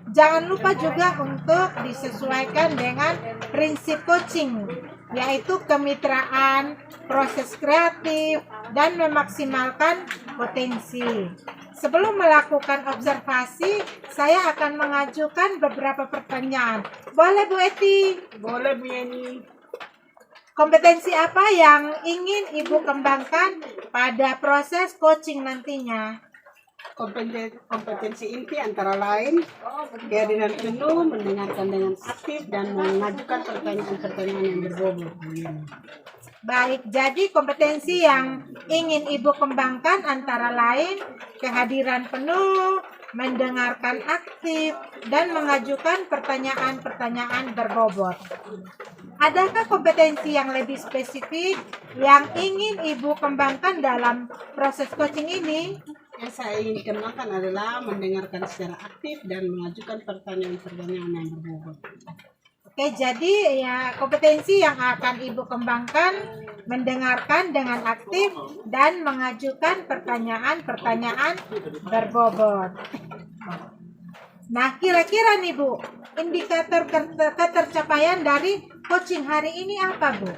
S2: Jangan lupa juga untuk disesuaikan dengan prinsip coaching, yaitu kemitraan, proses kreatif, dan memaksimalkan potensi. Sebelum melakukan observasi, saya akan mengajukan beberapa pertanyaan. Boleh Bu Eti?
S4: Boleh Bu Yeni.
S2: kompetensi apa yang ingin Ibu kembangkan pada proses coaching nantinya?
S4: Kompetensi inti antara lain kehadiran penuh, mendengarkan dengan aktif, dan mengajukan pertanyaan-pertanyaan yang berbobot.
S2: Baik, jadi kompetensi yang ingin Ibu kembangkan antara lain kehadiran penuh, mendengarkan aktif, dan mengajukan pertanyaan-pertanyaan berbobot. Adakah kompetensi yang lebih spesifik yang ingin Ibu kembangkan dalam proses coaching ini?
S4: Yang saya ingin kembangkan adalah mendengarkan secara aktif dan mengajukan pertanyaan-pertanyaan yang berbobot.
S2: Oke, jadi ya kompetensi yang akan Ibu kembangkan mendengarkan dengan aktif dan mengajukan pertanyaan-pertanyaan berbobot. Nah, kira-kira nih Bu, indikator ketercapaian dari coaching hari ini apa Bu?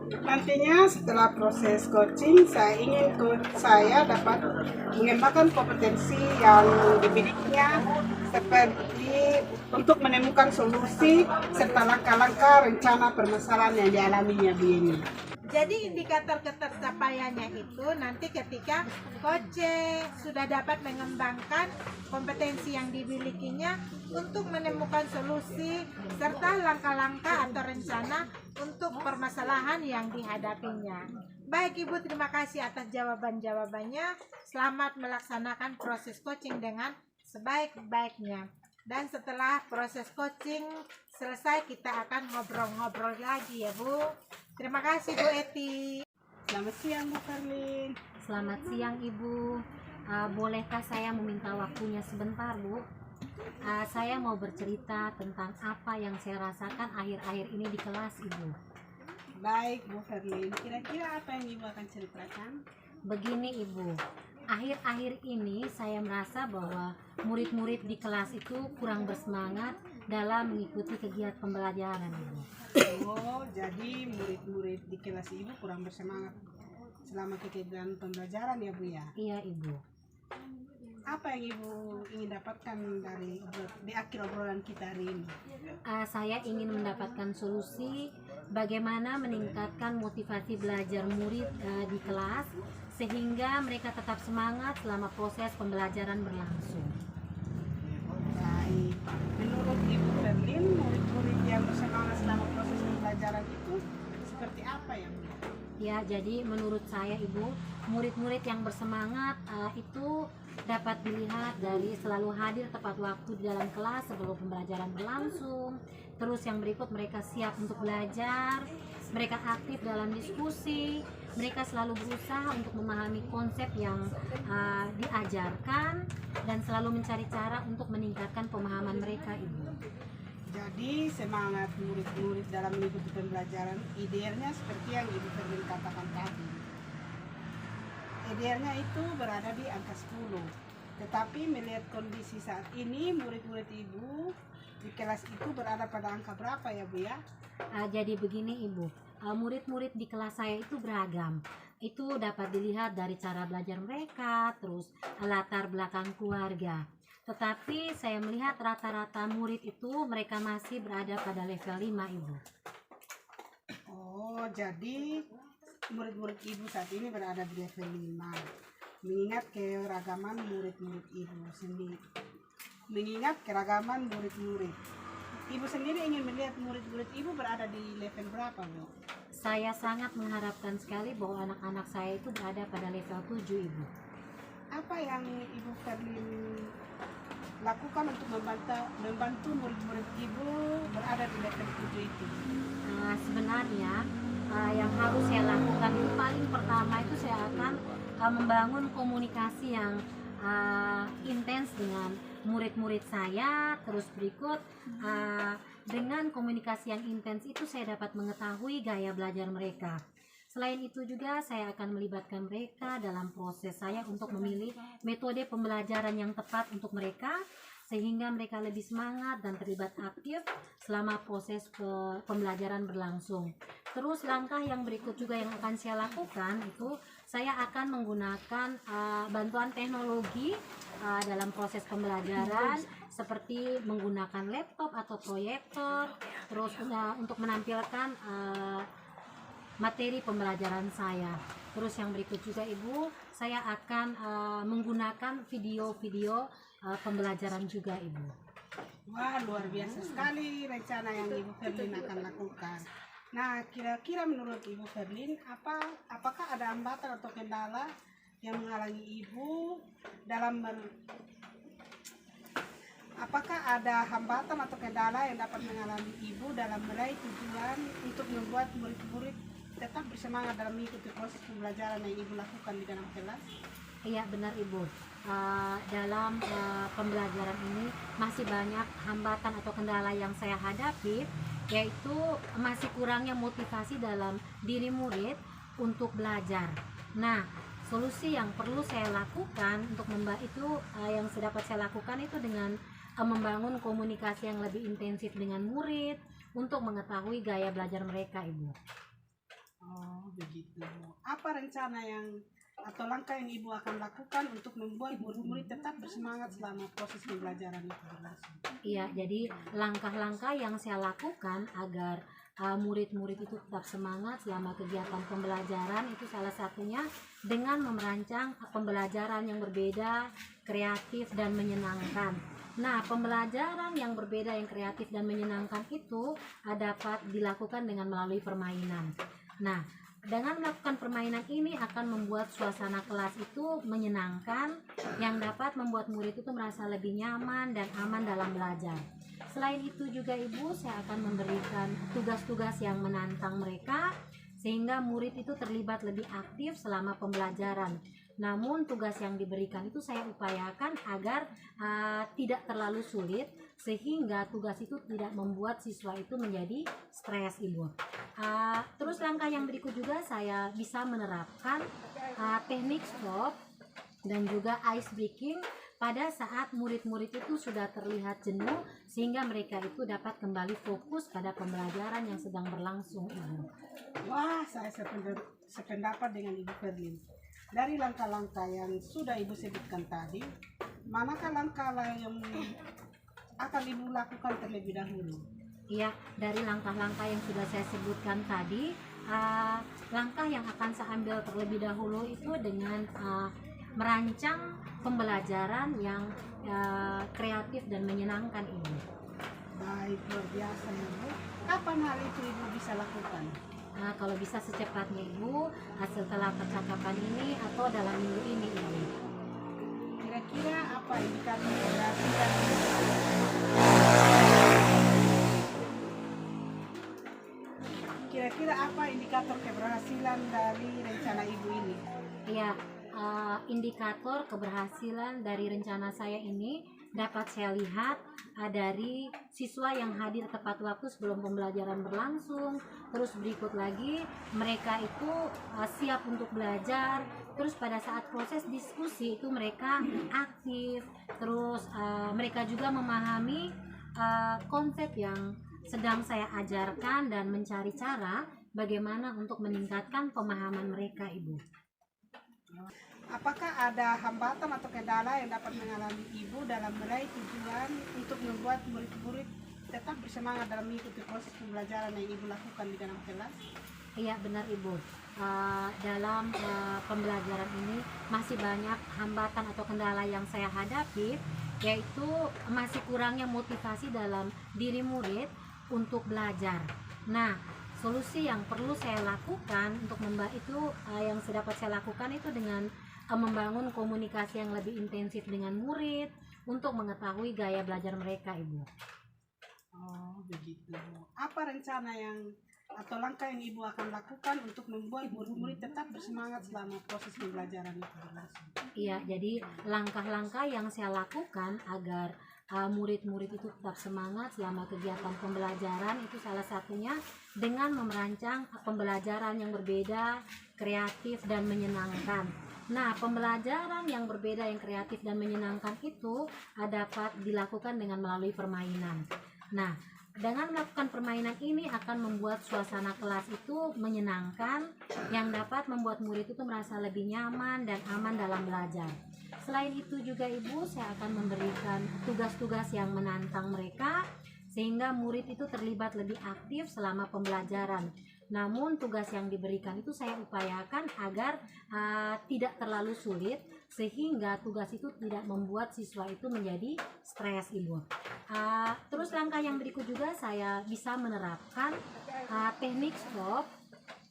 S4: Nantinya setelah proses coaching, saya dapat mengembangkan kompetensi yang dimilikinya seperti untuk menemukan solusi serta langkah-langkah rencana permasalahan yang dialaminya Bu ini.
S2: Jadi indikator ketercapaiannya itu nanti ketika coach sudah dapat mengembangkan kompetensi yang dimilikinya untuk menemukan solusi serta langkah-langkah atau rencana untuk permasalahan yang dihadapinya. Baik Ibu, terima kasih atas jawaban-jawabannya. Selamat melaksanakan proses coaching dengan sebaik-baiknya. Dan setelah proses coaching selesai, kita akan ngobrol-ngobrol lagi ya Bu. Terima kasih Bu Eti.
S4: Selamat siang Bu Karlin.
S3: Selamat siang Ibu. Bolehkah saya meminta waktunya sebentar Bu? Saya mau bercerita tentang apa yang saya rasakan akhir-akhir ini di kelas Ibu.
S4: Baik Bu Karlin, kira-kira apa yang Ibu akan ceritakan?
S3: Begini Ibu, akhir-akhir ini saya merasa bahwa murid-murid di kelas itu kurang bersemangat dalam mengikuti kegiatan pembelajaran Ibu.
S4: Oh, jadi murid-murid di kelas Ibu kurang bersemangat selama kegiatan pembelajaran ya Bu ya?
S3: Iya Ibu.
S4: Apa yang Ibu ingin dapatkan di akhir obrolan kita hari ini?
S3: Saya ingin mendapatkan solusi bagaimana meningkatkan motivasi belajar murid di kelas sehingga mereka tetap semangat selama proses pembelajaran berlangsung.
S4: Baik, menurut Ibu Berlin, murid-murid yang bersemangat selama proses pembelajaran itu seperti apa ya Bu?
S3: Ya, jadi menurut saya Ibu, murid-murid yang bersemangat itu dapat dilihat dari selalu hadir tepat waktu di dalam kelas sebelum pembelajaran berlangsung. Terus yang berikut, mereka siap untuk belajar, mereka aktif dalam diskusi, mereka selalu berusaha untuk memahami konsep yang diajarkan dan selalu mencari cara untuk meningkatkan pemahaman mereka Ibu.
S4: Jadi semangat murid-murid dalam mengikuti pembelajaran idealnya seperti yang Ibu Berlin katakan tadi. Idealnya itu berada di angka 10. Tetapi melihat kondisi saat ini, murid-murid Ibu di kelas itu berada pada angka berapa ya Bu ya?
S3: Jadi begini Ibu, murid-murid di kelas saya itu beragam. Itu dapat dilihat dari cara belajar mereka, terus latar belakang keluarga. Tetapi saya melihat rata-rata murid itu mereka masih berada pada level 5 Ibu.
S4: Oh, jadi murid-murid Ibu saat ini berada di level 5. Mengingat keragaman murid-murid Ibu sendiri. Mengingat keragaman murid-murid. Ibu sendiri ingin melihat murid-murid Ibu berada di level berapa, Bu?
S3: Saya sangat mengharapkan sekali bahwa anak-anak saya itu berada pada level 7 Ibu.
S4: Apa yang Ibu Berlin lakukan untuk membantu murid-murid Ibu berada di level 7 itu?
S3: Sebenarnya yang harus saya lakukan itu paling pertama itu saya akan membangun komunikasi yang intens dengan murid-murid saya. Terus berikut dengan komunikasi yang intens itu saya dapat mengetahui gaya belajar mereka. Selain itu juga saya akan melibatkan mereka dalam proses saya untuk memilih metode pembelajaran yang tepat untuk mereka sehingga mereka lebih semangat dan terlibat aktif selama proses pembelajaran berlangsung. Terus langkah yang berikut juga yang akan saya lakukan itu saya akan menggunakan bantuan teknologi dalam proses pembelajaran seperti menggunakan laptop atau proyektor, terus untuk menampilkan materi pembelajaran saya. Terus yang berikut juga Ibu, saya akan menggunakan video-video pembelajaran juga Ibu.
S4: Wah, luar biasa sekali rencana yang Ibu Ferlin akan lakukan. Nah, kira-kira menurut Ibu Ferlin, apakah ada hambatan atau kendala yang menghalangi Ibu dalam apakah ada hambatan atau kendala yang dapat mengalami Ibu dalam meraih tujuan untuk membuat murid-murid tetap bersemangat dalam mengikuti proses pembelajaran yang Ibu lakukan di dalam kelas?
S3: Iya benar Ibu. Dalam pembelajaran ini masih banyak hambatan atau kendala yang saya hadapi, yaitu masih kurangnya motivasi dalam diri murid untuk belajar. Nah, solusi yang perlu saya lakukan untuk yang dapat saya lakukan itu dengan membangun komunikasi yang lebih intensif dengan murid untuk mengetahui gaya belajar mereka Ibu.
S4: Oh begitu. Apa rencana atau langkah yang Ibu akan lakukan untuk membuat murid-murid tetap bersemangat selama proses pembelajaran itu berlangsung?
S3: Iya, jadi langkah-langkah yang saya lakukan agar murid-murid itu tetap semangat selama kegiatan pembelajaran itu salah satunya dengan merancang pembelajaran yang berbeda, kreatif dan menyenangkan. Nah, pembelajaran yang berbeda, yang kreatif dan menyenangkan itu dapat dilakukan dengan melalui permainan. Nah, dengan melakukan permainan ini akan membuat suasana kelas itu menyenangkan, yang dapat membuat murid itu merasa lebih nyaman dan aman dalam belajar. Selain itu juga Ibu, saya akan memberikan tugas-tugas yang menantang mereka sehingga murid itu terlibat lebih aktif selama pembelajaran. Namun tugas yang diberikan itu saya upayakan agar tidak terlalu sulit sehingga tugas itu tidak membuat siswa itu menjadi stres Ibu. Terus langkah yang berikut juga saya bisa menerapkan teknik stop dan juga ice breaking pada saat murid-murid itu sudah terlihat jenuh sehingga mereka itu dapat kembali fokus pada pembelajaran yang sedang berlangsung Ibu.
S4: Wah, saya sependapat dengan Ibu Ferlin. Dari langkah-langkah yang sudah Ibu sebutkan tadi, manakah langkah yang akan Ibu lakukan terlebih dahulu?
S3: Iya, dari langkah-langkah yang sudah saya sebutkan tadi, langkah yang akan saya ambil terlebih dahulu itu dengan merancang pembelajaran yang kreatif dan menyenangkan ini.
S4: Baik, luar biasa Ibu. Kapan hal itu Ibu bisa lakukan?
S3: Nah, kalau bisa secepatnya Ibu, setelah percakapan ini atau dalam minggu ini Ibu.
S4: Kira-kira apa indikator keberhasilan? Kira-kira apa indikator keberhasilan dari rencana Ibu ini?
S3: Ya, indikator keberhasilan dari rencana saya ini dapat saya lihat dari siswa yang hadir tepat waktu sebelum pembelajaran berlangsung. Terus berikut lagi mereka itu siap untuk belajar. Terus pada saat proses diskusi itu mereka aktif. Terus mereka juga memahami konsep yang sedang saya ajarkan dan mencari cara bagaimana untuk meningkatkan pemahaman mereka Ibu.
S4: Apakah ada hambatan atau kendala yang dapat mengalami Ibu dalam meraih tujuan untuk membuat murid-murid tetap bersemangat dalam mengikuti proses pembelajaran yang Ibu lakukan di dalam kelas?
S3: Iya benar Ibu. Dalam pembelajaran ini masih banyak hambatan atau kendala yang saya hadapi, yaitu masih kurangnya motivasi dalam diri murid untuk belajar. Nah, solusi yang perlu saya lakukan untuk yang dapat saya lakukan itu dengan membangun komunikasi yang lebih intensif dengan murid untuk mengetahui gaya belajar mereka Ibu.
S4: Oh begitu. Apa rencana atau langkah yang Ibu akan lakukan untuk membuat murid-murid tetap bersemangat selama proses pembelajaran itu berlangsung?
S3: Iya, jadi langkah-langkah yang saya lakukan agar murid-murid itu tetap semangat selama kegiatan pembelajaran itu salah satunya dengan merancang pembelajaran yang berbeda, kreatif dan menyenangkan. Nah, pembelajaran yang berbeda, yang kreatif dan menyenangkan itu dapat dilakukan dengan melalui permainan. Nah, dengan melakukan permainan ini akan membuat suasana kelas itu menyenangkan, yang dapat membuat murid itu merasa lebih nyaman dan aman dalam belajar. Selain itu juga Ibu, saya akan memberikan tugas-tugas yang menantang mereka sehingga murid itu terlibat lebih aktif selama pembelajaran. Namun tugas yang diberikan itu saya upayakan agar tidak terlalu sulit, sehingga tugas itu tidak membuat siswa itu menjadi stres, Ibu. Terus langkah yang berikut juga saya bisa menerapkan teknik stop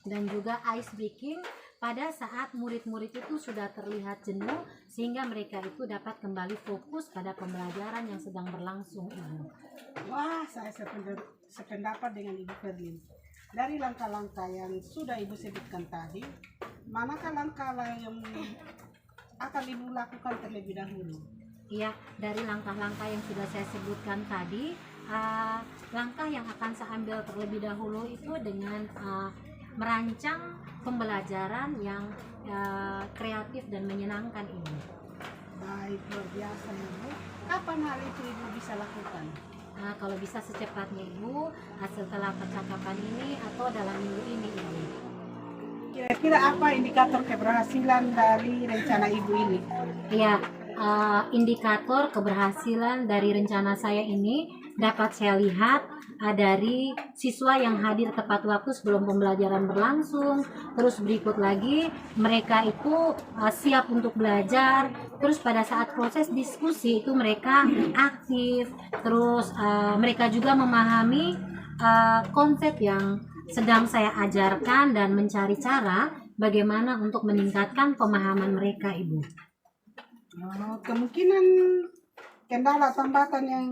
S3: dan juga ice breaking pada saat murid-murid itu sudah terlihat jenuh, sehingga mereka itu dapat kembali fokus pada pembelajaran yang sedang berlangsung, Ibu.
S4: Wah, saya sependapat dengan Ibu Ferlin. Dari langkah-langkah yang sudah Ibu sebutkan tadi, manakah langkah yang akan Ibu lakukan terlebih dahulu?
S3: Iya, dari langkah-langkah yang sudah saya sebutkan tadi, langkah yang akan saya ambil terlebih dahulu itu dengan merancang pembelajaran yang kreatif dan menyenangkan ini.
S4: Baik, luar biasa Ibu. Kapan hal itu Ibu bisa lakukan?
S3: Kalau bisa secepatnya, Ibu, setelah percakapan ini atau dalam minggu ini, Ibu.
S4: Kira-kira apa indikator keberhasilan dari rencana Ibu ini?
S3: Iya, indikator keberhasilan dari rencana saya ini dapat saya lihat dari siswa yang hadir tepat waktu sebelum pembelajaran berlangsung. Terus berikut lagi, mereka itu siap untuk belajar. Terus pada saat proses diskusi itu mereka aktif. Terus mereka juga memahami konsep yang sedang saya ajarkan dan mencari cara bagaimana untuk meningkatkan pemahaman mereka, Ibu.
S4: Kemungkinan kendala tambatan yang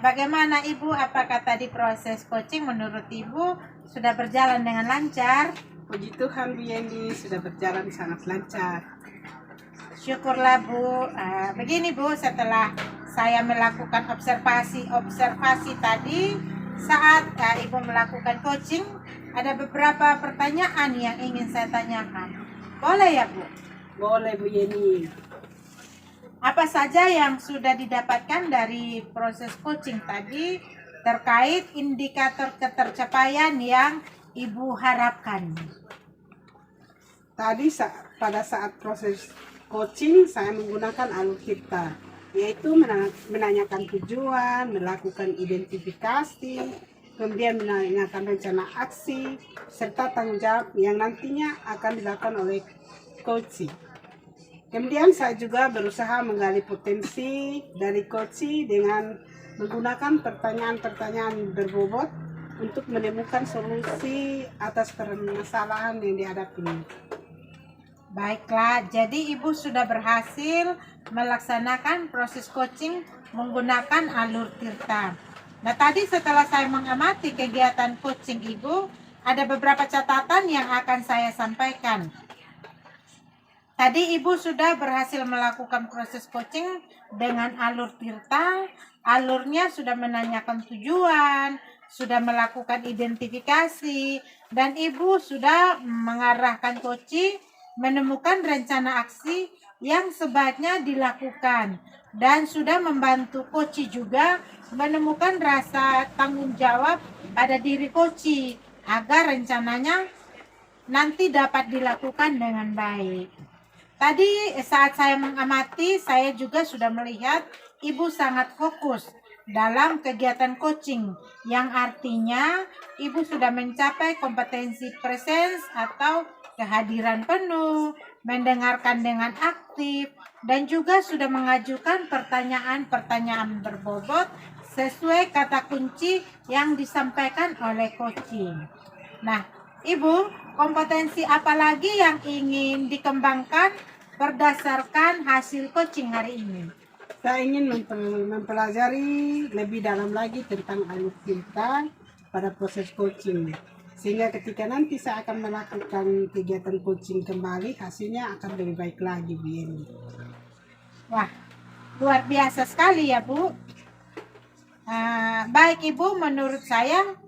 S2: Bagaimana Ibu? Apakah tadi proses coaching menurut Ibu sudah berjalan dengan lancar?
S4: puji Tuhan Bu Yeni sudah berjalan sangat lancar.
S2: Syukurlah Bu. Begini Bu, setelah saya melakukan observasi tadi, saat Ibu melakukan coaching, ada beberapa pertanyaan yang ingin saya tanyakan. Boleh ya Bu?
S4: Boleh Bu Yeni.
S2: Apa saja yang sudah didapatkan dari proses coaching tadi terkait indikator ketercapaian yang Ibu harapkan?
S4: Tadi pada saat proses coaching saya menggunakan alur Tirta, yaitu menanyakan tujuan, melakukan identifikasi, kemudian menanyakan rencana aksi, serta tanggung jawab yang nantinya akan dilakukan oleh coaching. Kemudian saya juga berusaha menggali potensi dari coaching dengan menggunakan pertanyaan-pertanyaan berbobot untuk menemukan solusi atas permasalahan yang dihadapi.
S2: Baiklah, jadi Ibu sudah berhasil melaksanakan proses coaching menggunakan alur Tirta. Nah, tadi setelah saya mengamati kegiatan coaching Ibu, ada beberapa catatan yang akan saya sampaikan. Tadi Ibu sudah berhasil melakukan proses coaching dengan alur Tirta. Alurnya sudah menanyakan tujuan, sudah melakukan identifikasi, dan Ibu sudah mengarahkan coaching menemukan rencana aksi yang sebaiknya dilakukan, dan sudah membantu coaching juga menemukan rasa tanggung jawab pada diri coaching agar rencananya nanti dapat dilakukan dengan baik. Tadi saat saya mengamati, saya juga sudah melihat Ibu sangat fokus dalam kegiatan coaching, yang artinya Ibu sudah mencapai kompetensi presence atau kehadiran penuh, mendengarkan dengan aktif, dan juga sudah mengajukan pertanyaan-pertanyaan berbobot sesuai kata kunci yang disampaikan oleh coaching. Nah, Ibu, kompetensi apa lagi yang ingin dikembangkan berdasarkan hasil coaching hari ini?
S4: Saya ingin mempelajari lebih dalam lagi tentang alur Tirta pada proses coaching, sehingga ketika nanti saya akan melakukan kegiatan coaching kembali, hasilnya akan lebih baik lagi Bu Yeni.
S2: Wah, luar biasa sekali ya Bu. Baik Ibu, menurut saya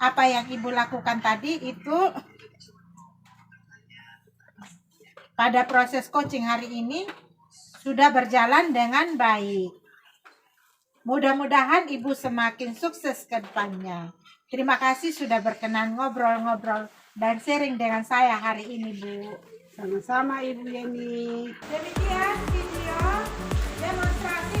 S2: apa yang Ibu lakukan tadi itu pada proses coaching hari ini sudah berjalan dengan baik. Mudah-mudahan Ibu semakin sukses ke depannya. Terima kasih sudah berkenan ngobrol-ngobrol dan sharing dengan saya hari ini, Bu.
S4: Sama-sama Ibu Yeni.
S2: Demikian video demonstrasi